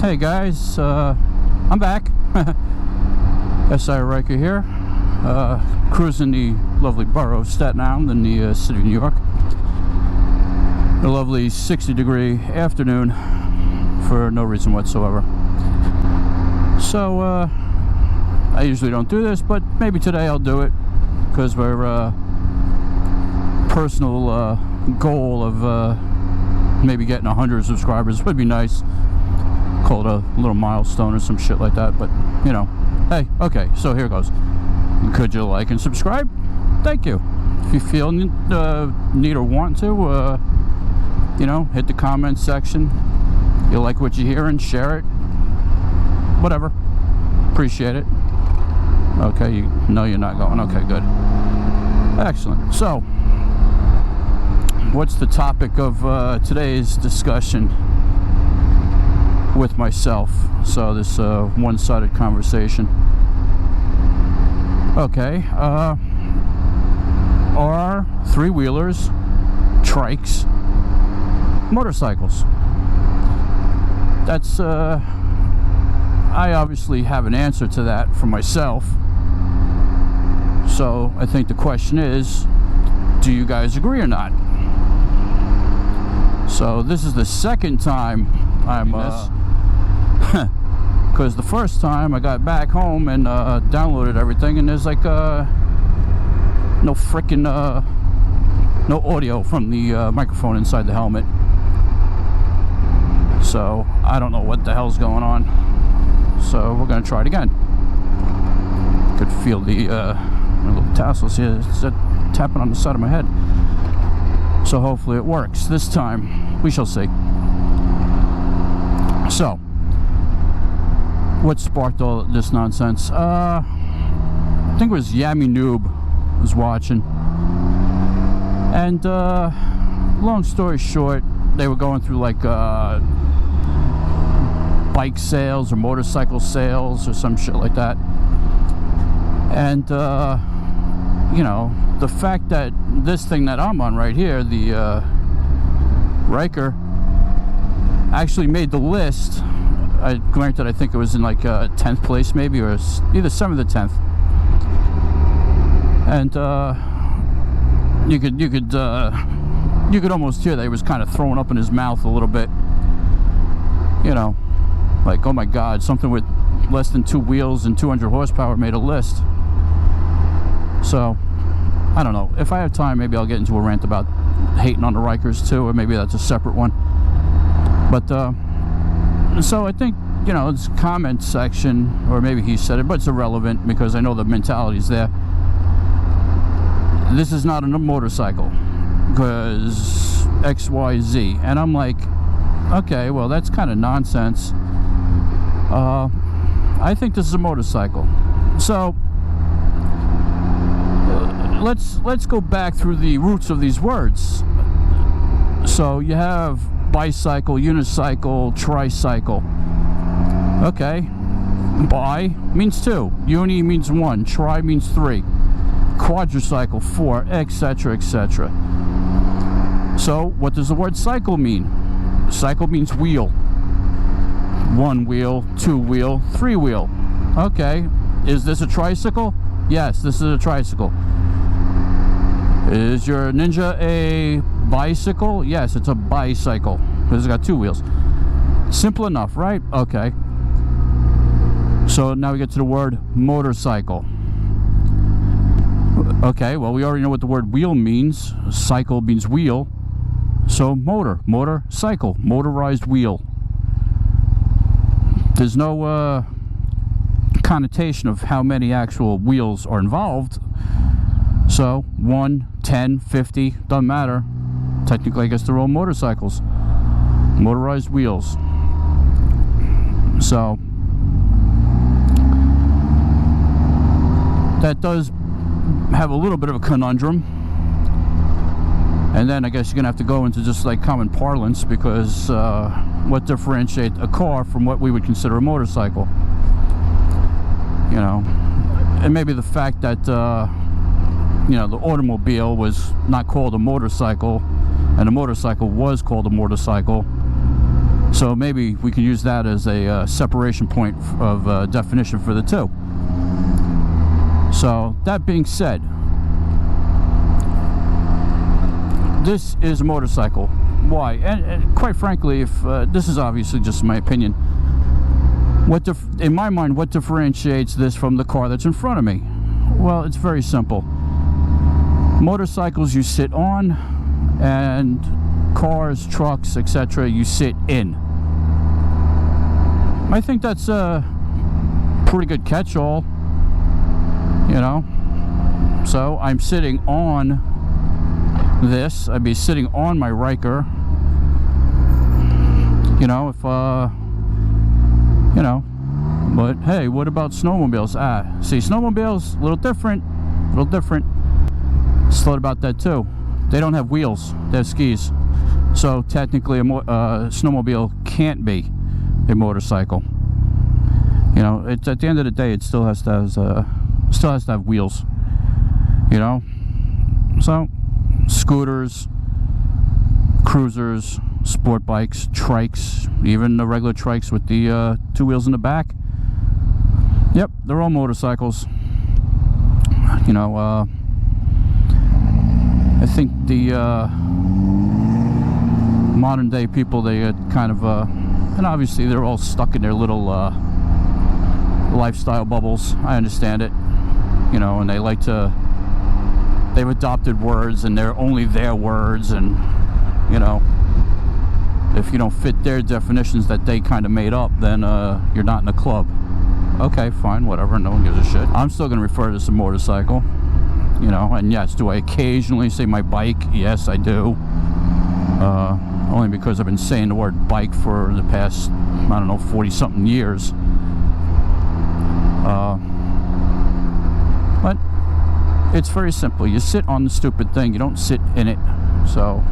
Hey guys, I'm back. Ryker here, cruising the lovely borough of Staten Island in the city of New York. A lovely 60-degree afternoon for no reason whatsoever. So I usually don't do this, but maybe today I'll do it because we're personal goal of maybe getting 100 subscribers would be nice. Call it a little milestone or some shit like that, but you know, hey, okay, so here goes. Could you like and subscribe? Thank you. If you feel need or want to, you know, hit the comment section. You like what you hear and share it. Whatever. Appreciate it. Okay, you know you're not going. Okay, good. Excellent. So, what's the topic of today's discussion with myself? So this one-sided conversation. Okay, are three-wheelers, trikes, motorcycles? That's I obviously have an answer to that for myself. So I think the question is, do you guys agree or not? So this is the second time I'm because the first time I got back home and downloaded everything, and there's like no frickin' no audio from the microphone inside the helmet. So I don't know what the hell's going on. So we're gonna try it again. Could feel the little tassels here. It's tapping on the side of my head. So hopefully it works this time. We shall see. So, what sparked all this nonsense? I think it was Yummy Noob was watching, and long story short, they were going through like bike sales or motorcycle sales or some shit like that, and you know, the fact that this thing that I'm on right here, the Ryker, actually made the list. Granted, I think it was in like 10th place maybe, or either 7th or 10th. And you could almost hear that he was kind of throwing up in his mouth a little bit. You know, like, oh my God, something with less than 2 wheels and 200 horsepower made a list. So I don't know. If I have time, maybe I'll get into a rant about hating on the Rykers too, or maybe that's a separate one. But so I think, you know, it's comment section, or maybe he said it, but it's irrelevant because I know the mentality's there. This is not a motorcycle because XYZ, and I'm like, okay, well, that's kind of nonsense. I think this is a motorcycle. So let's go back through the roots of these words. So you have bicycle, unicycle, tricycle. Okay. Bi means 2. Uni means 1. Tri means 3. Quadricycle, 4, etc., etc. So what does the word cycle mean? Cycle means wheel. 1 wheel, 2 wheel, 3 wheel. Okay. Is this a tricycle? Yes, this is a tricycle. Is your Ninja a bicycle? Yes, it's a bicycle because it's got 2 wheels. Simple enough, right? Okay. So now we get to the word motorcycle. Okay, well, we already know what the word wheel means. Cycle means wheel. So motorcycle, motorized wheel. There's no connotation of how many actual wheels are involved. So 1, 10, 50, doesn't matter. Technically, I guess they're all motorcycles. Motorized wheels. So that does have a little bit of a conundrum. And then I guess you're gonna have to go into just like common parlance, because what differentiates a car from what we would consider a motorcycle? You know, and maybe the fact that you know, the automobile was not called a motorcycle and the motorcycle was called a motorcycle. So maybe we can use that as a separation point of definition for the two. So that being said, this is a motorcycle. Why? And quite frankly, if this is obviously just my opinion, in my mind, what differentiates this from the car that's in front of me? Well, it's very simple. Motorcycles you sit on, and cars, trucks, etc. you sit in. I think that's a pretty good catch-all, you know. So I'm sitting on this. I'd be sitting on my Ryker. You know, if you know. But hey, what about snowmobiles? See, snowmobiles, a little different. Just thought about that too. They don't have wheels, they have skis. So technically a snowmobile can't be a motorcycle. You know, it's at the end of the day, it still has to have wheels. You know, so scooters, cruisers, sport bikes, trikes, even the regular trikes with the two wheels in the back. Yep, they're all motorcycles. You know, I think the modern day people, they kind of, and obviously they're all stuck in their little lifestyle bubbles. I understand it, you know, and they've adopted words and they're only their words, and, you know, if you don't fit their definitions that they kind of made up, then you're not in the club. Okay, fine, whatever, no one gives a shit. I'm still going to refer to this as a motorcycle, you know, and yes, do I occasionally say my bike? Yes, I do. Only because I've been saying the word bike for the past, I don't know, 40-something years. But it's very simple. You sit on the stupid thing, you don't sit in it. So,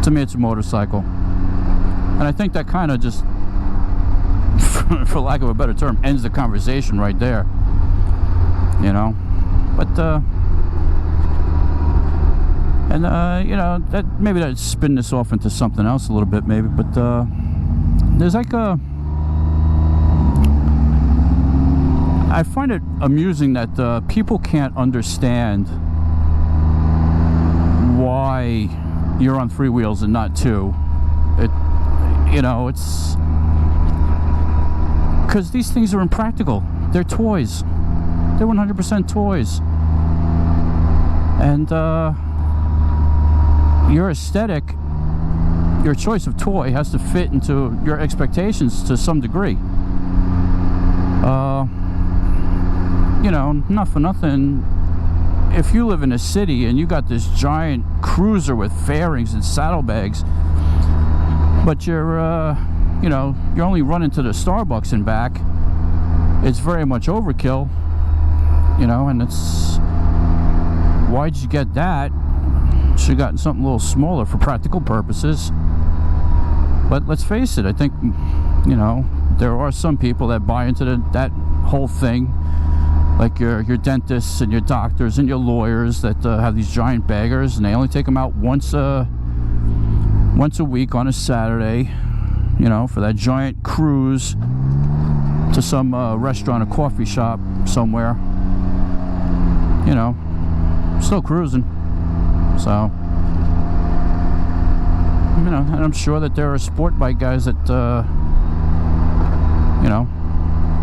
to me, it's a motorcycle. And I think that kind of just, for lack of a better term, ends the conversation right there. You know? But, you know, that maybe that'd spin this off into something else a little bit, maybe. But, there's like I find it amusing that people can't understand why you're on three wheels and not two. You know, it's because these things are impractical. They're toys. They're 100% toys. And your aesthetic, your choice of toy has to fit into your expectations to some degree. You know, not for nothing, if you live in a city and you got this giant cruiser with fairings and saddlebags, but you're, you know, you're only running to the Starbucks and back, it's very much overkill, you know, and it's, why'd you get that? Should have gotten something a little smaller for practical purposes. But let's face it, I think, you know, there are some people that buy into that whole thing, like your dentists and your doctors and your lawyers that have these giant baggers, and they only take them out once a week on a Saturday, you know, for that giant cruise to some restaurant or coffee shop somewhere. You know, still cruising. So, you know, and I'm sure that there are sport bike guys that, you know,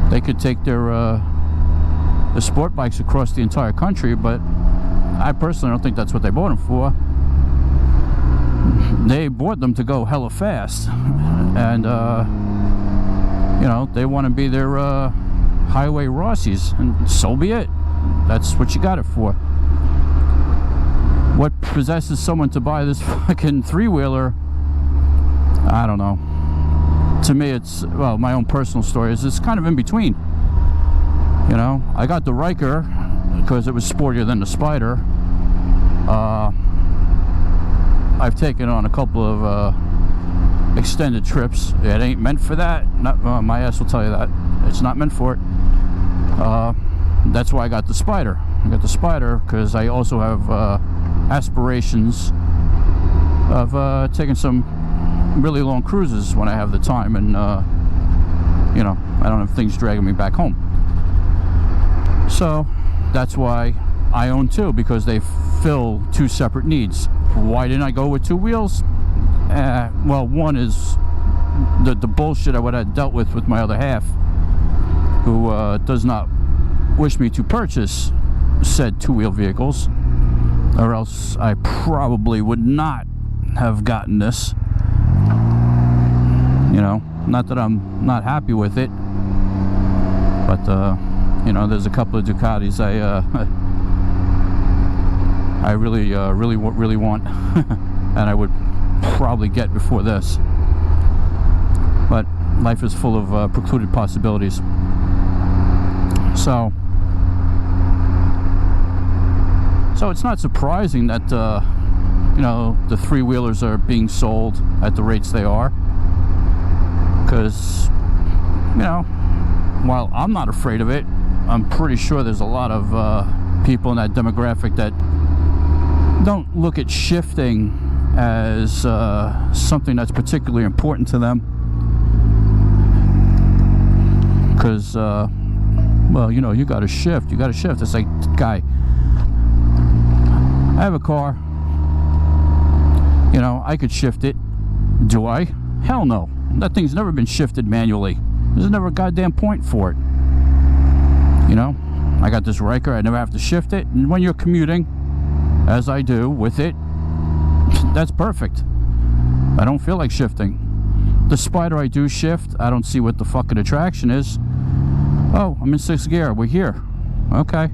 they could take their the sport bikes across the entire country, but I personally don't think that's what they bought them for. They bought them to go hella fast, and you know, they want to be their highway Rossies, and so be it. That's what you got it for. What possesses someone to buy this fucking three-wheeler, I don't know. To me, it's, well, my own personal story is it's kind of in between. You know, I got the Ryker because it was sportier than the Spyder. I've taken on a couple of extended trips. It ain't meant for that. Not, my ass will tell you that. It's not meant for it. That's why I got the Spyder. I got the Spyder because I also have aspirations of taking some really long cruises when I have the time, and you know, I don't have things dragging me back home. So that's why I own two, because they fill two separate needs. Why didn't I go with two wheels? Well, one is the bullshit I would have dealt with my other half, who does not wish me to purchase said two-wheel vehicles, or else I probably would not have gotten this. You know, not that I'm not happy with it, but you know, there's a couple of Ducatis I really want, and I would probably get before this. But life is full of precluded possibilities. So it's not surprising that you know, the three-wheelers are being sold at the rates they are, because, you know, while I'm not afraid of it, I'm pretty sure there's a lot of people in that demographic that don't look at shifting as something that's particularly important to them, because well, you know, you gotta shift. It's like, guy, I have a car, you know, I could shift it. Do I? Hell no. That thing's never been shifted manually. There's never a goddamn point for it. You know, I got this Ryker, I never have to shift it. And when you're commuting, as I do with it, that's perfect. I don't feel like shifting. The Spyder I do shift, I don't see what the fucking attraction is. Oh, I'm in 6th gear, we're here. Okay.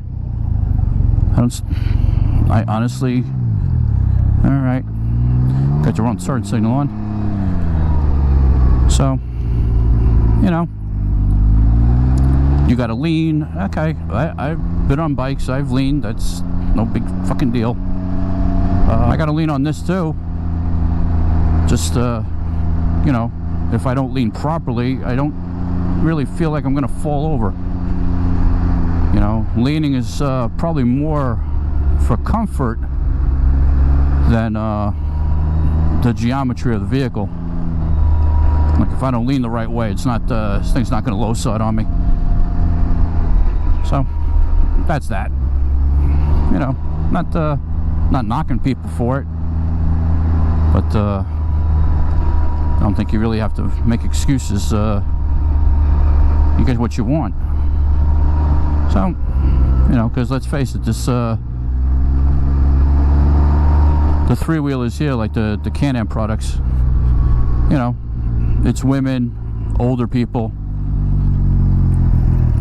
I honestly, alright. Got your own turn signal on. So, you know, you gotta lean. Okay, I've been on bikes, I've leaned, that's no big fucking deal. I gotta lean on this too. Just, you know, if I don't lean properly, I don't really feel like I'm gonna fall over. You know, leaning is probably more for comfort than the geometry of the vehicle. Like, if I don't lean the right way, it's not, this thing's not gonna low side on me. So that's that. You know, not knocking people for it, but I don't think you really have to make excuses. You get what you want. So, you know, because let's face it, this the three-wheelers here, like the Can Am products, you know, it's women, older people.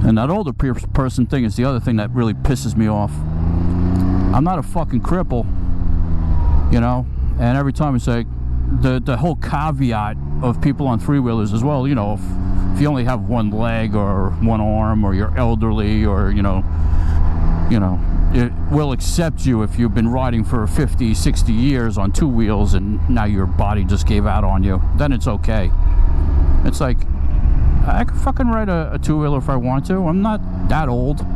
And that older person thing is the other thing that really pisses me off. I'm not a fucking cripple, you know, and every time it's like the whole caveat of people on three-wheelers as well, you know, if you only have one leg or one arm, or you're elderly, or you know, it will accept you if you've been riding for 50, 60 years on two wheels and now your body just gave out on you, then it's okay. It's like, I can fucking ride a two-wheeler if I want to. I'm not that old,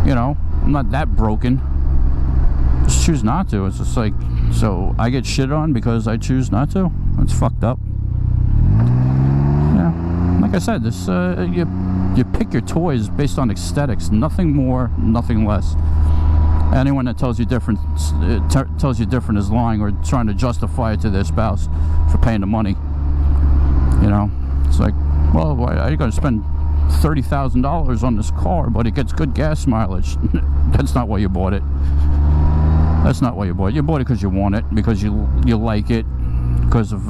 you know, I'm not that broken. Just choose not to. It's just like, so I get shit on because I choose not to? It's fucked up. Yeah, like I said, this you pick your toys based on aesthetics, nothing more, nothing less. Anyone that tells you different is lying, or trying to justify it to their spouse for paying the money. You know, it's like, well, why are you going to spend $30,000 on this car, but it gets good gas mileage? That's not why you bought it. That's not why you bought it. You bought it because you want it, because you like it, because of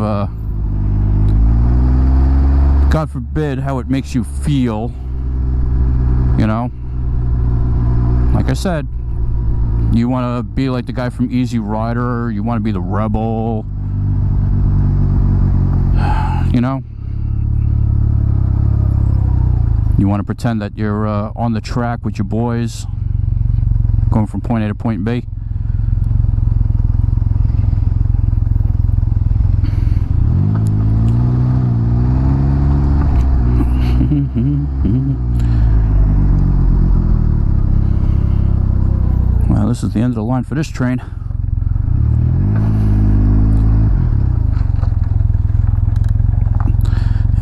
God forbid how it makes you feel. You know, like I said, you want to be like the guy from Easy Rider, you want to be the rebel, you know, you want to pretend that you're on the track with your boys, going from point A to point B. Well, this is the end of the line for this train.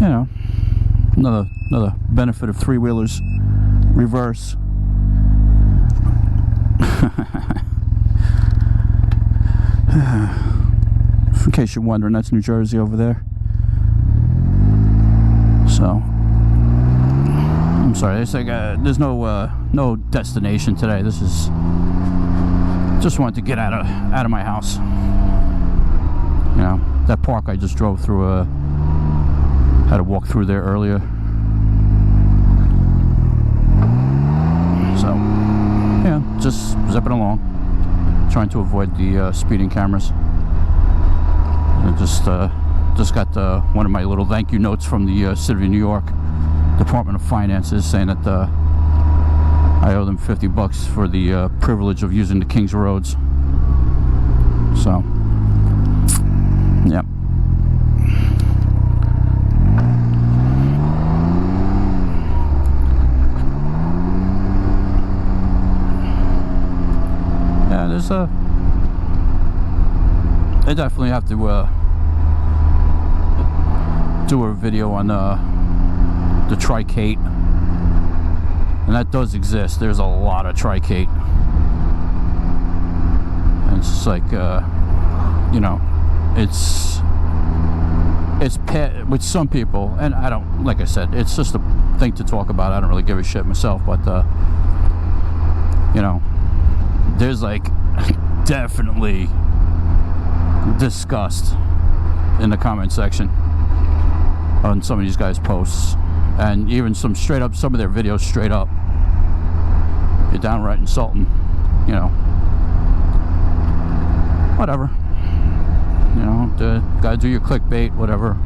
you know, another benefit of three-wheelers. Reverse. In case you're wondering, that's New Jersey over there. So, I'm sorry. It's like there's no destination today. This is just wanted to get out of my house. You know, that park I just drove through. Had to walk through there earlier. So, yeah, just zipping along, trying to avoid the speeding cameras. I just got one of my little thank you notes from the City of New York Department of Finances saying that I owe them $50 for the privilege of using the King's roads. So, yep. Yeah, there's I definitely have to do a video on the trikate, and that does exist. There's a lot of trikate, and it's just like you know, it's with some people, and I don't, like I said, it's just a thing to talk about. I don't really give a shit myself, but you know, there's like definitely disgust in the comment section on some of these guys' posts, and even some of their videos straight up. You're downright insulting, you know. Whatever. You know, gotta do your clickbait, whatever.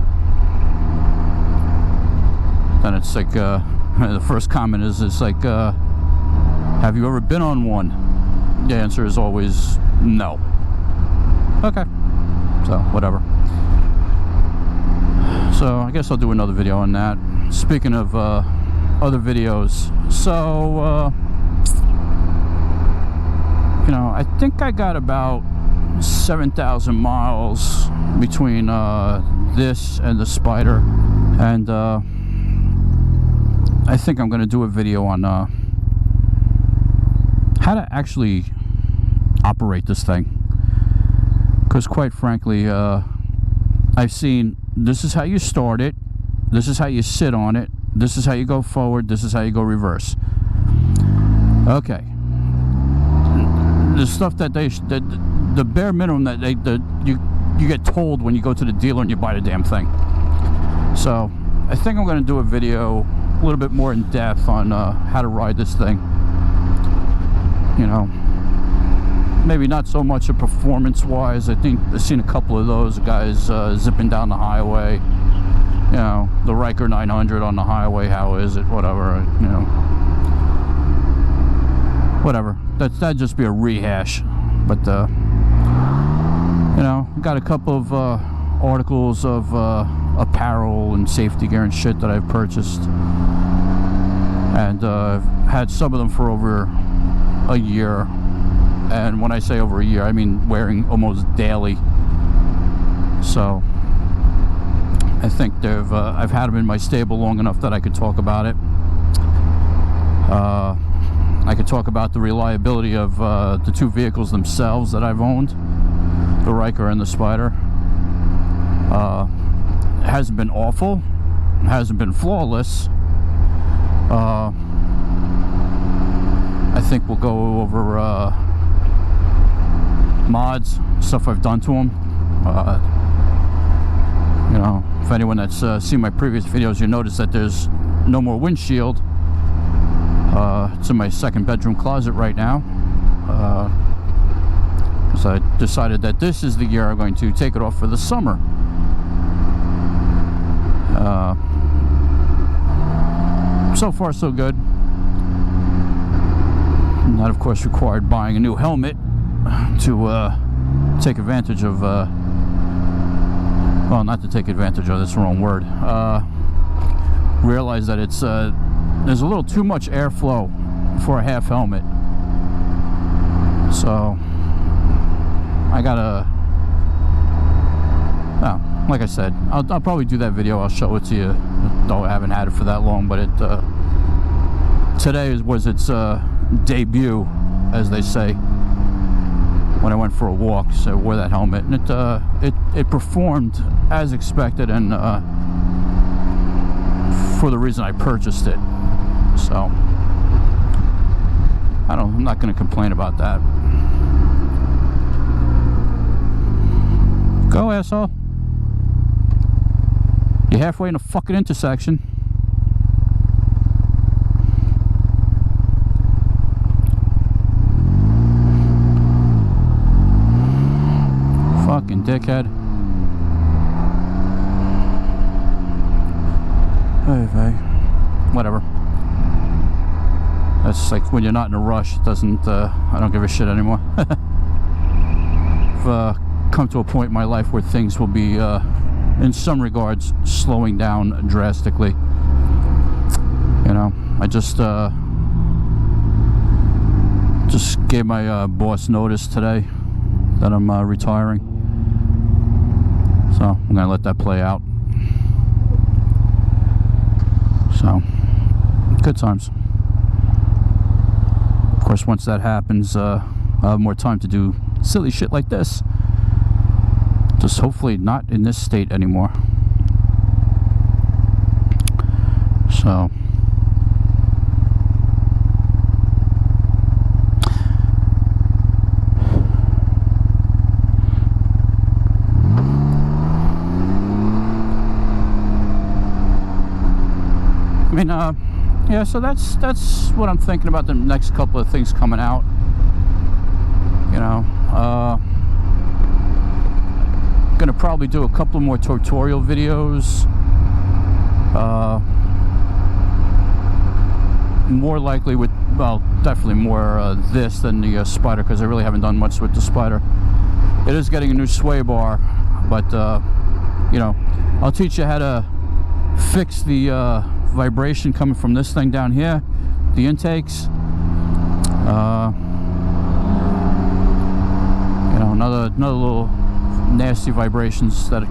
Then it's like, the first comment is, it's like, have you ever been on one? The answer is always no. Okay. So, whatever. So, I guess I'll do another video on that. Speaking of other videos, so, you know, I think I got about 7,000 miles between this and the Spyder, and I think I'm going to do a video on how to actually operate this thing, because quite frankly, I've seen this is how you start it, this is how you sit on it, this is how you go forward, this is how you go reverse. Okay, the stuff that the bare minimum that you get told when you go to the dealer and you buy the damn thing. So I think I'm going to do a video a little bit more in depth on how to ride this thing. You know, maybe not so much a performance-wise. I think I've seen a couple of those guys zipping down the highway. You know, the Ryker 900 on the highway. How is it? Whatever. You know, whatever. That'd just be a rehash. But you know, got a couple of articles of apparel and safety gear and shit that I've purchased, and had some of them for over a year. And when I say over a year, I mean wearing almost daily. So I think I've had them in my stable long enough that I could talk about it. I could talk about the reliability of the two vehicles themselves that I've owned, the Ryker and the Spyder. It hasn't been awful, it hasn't been flawless. I think we'll go over mods, stuff I've done to them. You know, if anyone that's seen my previous videos, you notice that there's no more windshield. It's in my second bedroom closet right now. So I decided that this is the year I'm going to take it off for the summer. So far so good. And that of course required buying a new helmet to take advantage of, well, not to take advantage of, that's the wrong word. Realize that it's there's a little too much airflow for a half helmet. So I gotta, well, like I said, I'll probably do that video. I'll show it to you though I haven't had it for that long, but today was its debut, as they say, when I went for a walk. So I wore that helmet, and it performed as expected, and for the reason I purchased it. So I'm not going to complain about that. Go, asshole. You're halfway in a fucking intersection. Fucking dickhead. Hey, whatever. That's like when you're not in a rush. It doesn't. I don't give a shit anymore. I've come to a point in my life where things will be, in some regards, slowing down drastically. You know, I just gave my boss notice today that I'm retiring. So I'm gonna let that play out. So, good times. Of course, once that happens, I'll have more time to do silly shit like this. Just hopefully not in this state anymore. So, I mean, yeah, so that's what I'm thinking about the next couple of things coming out. You know, gonna probably do a couple more tutorial videos. More likely with, well, definitely more this than the Spyder, because I really haven't done much with the Spyder. It is getting a new sway bar, but you know, I'll teach you how to fix the vibration coming from this thing down here, the intakes. You know, another little nasty vibrations that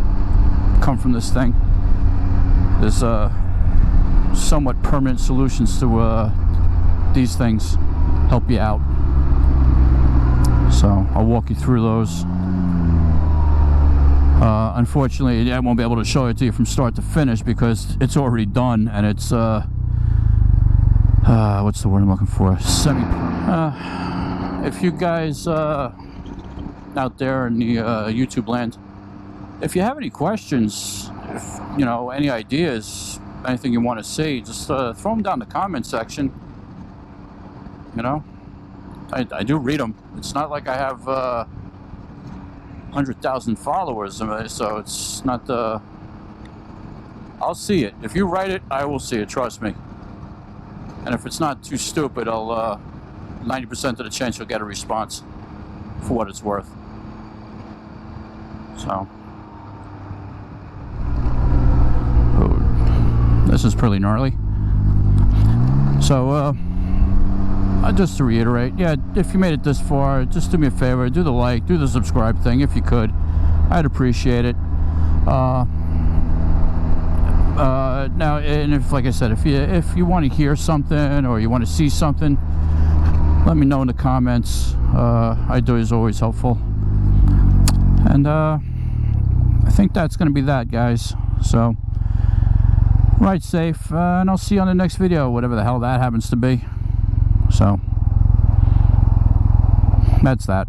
come from this thing. There's somewhat permanent solutions to these things. Help you out. So I'll walk you through those. Unfortunately, I won't be able to show it to you from start to finish because it's already done, and it's what's the word I'm looking for? If you guys out there in the YouTube land, if you have any questions, if you know, any ideas, anything you want to see, just throw them down in the comment section. You know, I do read them. It's not like I have 100,000 followers, so it's not I'll see it. If you write it, I will see it, trust me. And if it's not too stupid, I'll 90% of the chance you'll get a response for what it's worth. So this is pretty gnarly. So just to reiterate, yeah, if you made it this far, just do me a favor, do the like, do the subscribe thing if you could. I'd appreciate it. Now, and if, like I said, if you want to hear something or you want to see something, let me know in the comments. Idea is always helpful. And I think that's going to be that, guys. So, ride safe, and I'll see you on the next video, whatever the hell that happens to be. So, that's that.